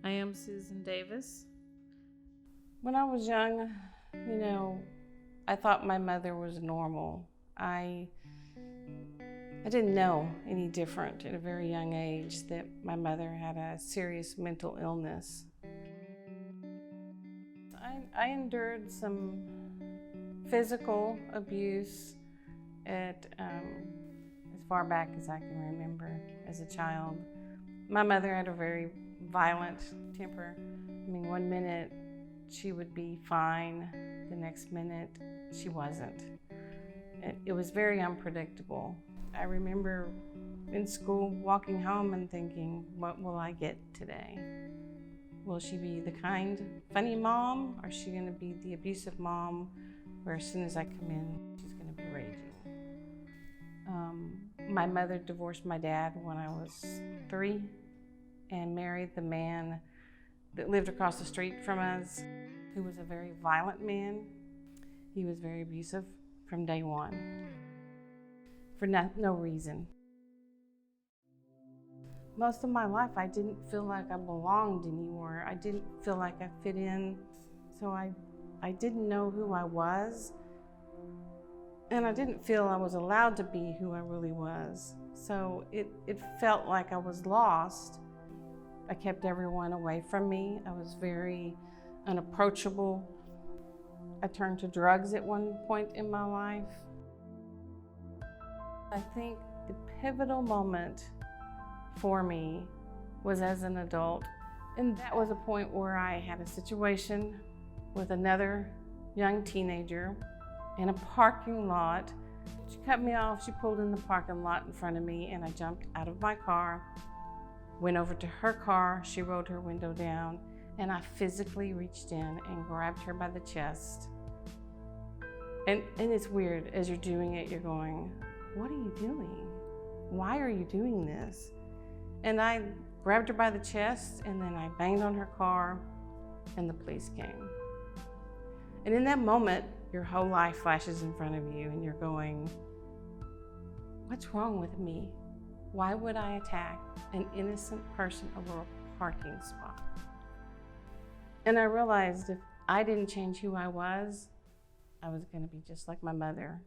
I am Susan Davis. When I was young, I thought my mother was normal. I didn't know any different at a very young age that my mother had a serious mental illness. I endured some physical abuse as far back as I can remember as a child. My mother had a very violent temper. One minute she would be fine, the next minute she wasn't. It was very unpredictable. I remember in school walking home and thinking, what will I get today? Will she be the kind, funny mom, or is she going to be the abusive mom where as soon as I come in, she's going to be raging? My mother divorced my dad when I was 3 and married the man that lived across the street from us, who was a very violent man. He was very abusive from day one, for no reason. Most of my life, I didn't feel like I belonged anywhere. I didn't feel like I fit in, so I didn't know who I was, and I didn't feel I was allowed to be who I really was. So it felt like I was lost. I kept everyone away from me. I was very unapproachable. I turned to drugs at one point in my life. I think the pivotal moment for me was as an adult. And that was a point where I had a situation with another young teenager in a parking lot. She cut me off, she pulled in the parking lot in front of me, and I jumped out of my car, went over to her car, she rolled her window down, and I physically reached in and grabbed her by the chest. And it's weird, as you're doing it, you're going, what are you doing? Why are you doing this? And I grabbed her by the chest, and then I banged on her car, and the police came. And in that moment, your whole life flashes in front of you, and you're going, what's wrong with me? Why would I attack an innocent person over a parking spot? And I realized if I didn't change who I was going to be just like my mother.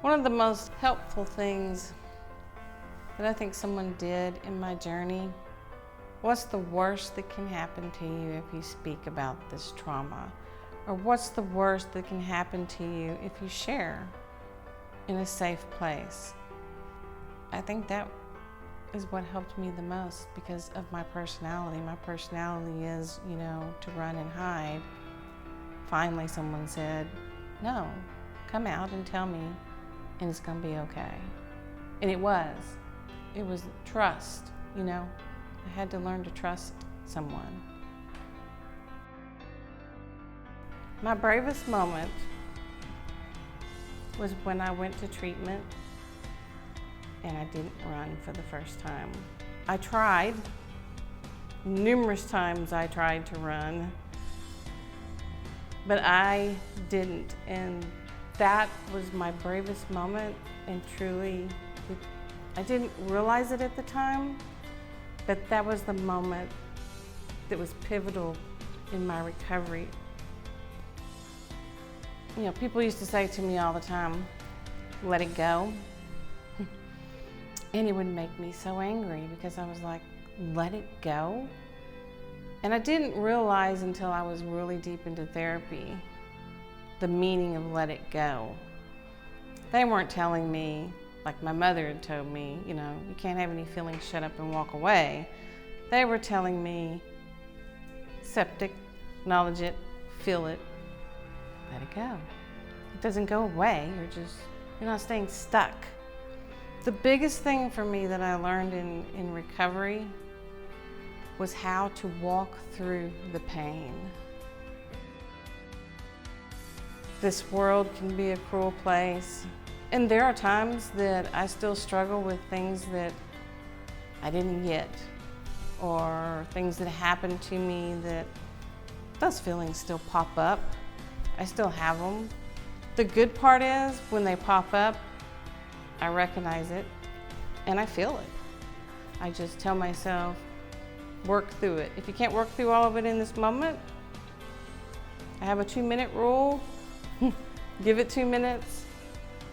One of the most helpful things that I think someone did in my journey, what's the worst that can happen to you if you speak about this trauma? Or what's the worst that can happen to you if you share in a safe place? I think that is what helped me the most because of my personality. My personality is, to run and hide. Finally, someone said, no, come out and tell me, and it's gonna be okay. And it was trust, I had to learn to trust someone. My bravest moment was when I went to treatment and I didn't run for the first time. I tried, numerous times I tried to run, but I didn't. And that was my bravest moment, and truly, I didn't realize it at the time, but that was the moment that was pivotal in my recovery. People used to say to me all the time, let it go. And it would make me so angry because I was like, let it go? And I didn't realize until I was really deep into therapy the meaning of let it go. They weren't telling me, like my mother had told me, you can't have any feelings, shut up and walk away. They were telling me, accept it, acknowledge it, feel it, let it go. It doesn't go away, you're not staying stuck. The biggest thing for me that I learned in recovery was how to walk through the pain. This world can be a cruel place, and there are times that I still struggle with things that I didn't get, or things that happened to me that those feelings still pop up. I still have them. The good part is when they pop up, I recognize it and I feel it. I just tell myself, work through it. If you can't work through all of it in this moment, I have a 2-minute rule. Give it 2 minutes,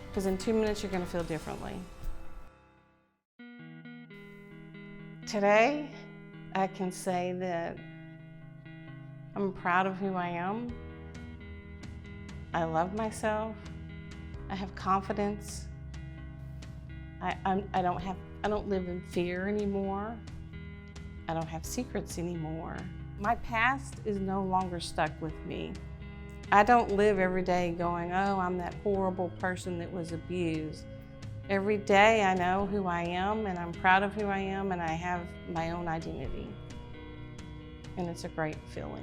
because in 2 minutes you're going to feel differently. Today, I can say that I'm proud of who I am. I love myself. I have confidence. I don't live in fear anymore. I don't have secrets anymore. My past is no longer stuck with me. I don't live every day going, oh, I'm that horrible person that was abused. Every day I know who I am, and I'm proud of who I am, and I have my own identity. And it's a great feeling.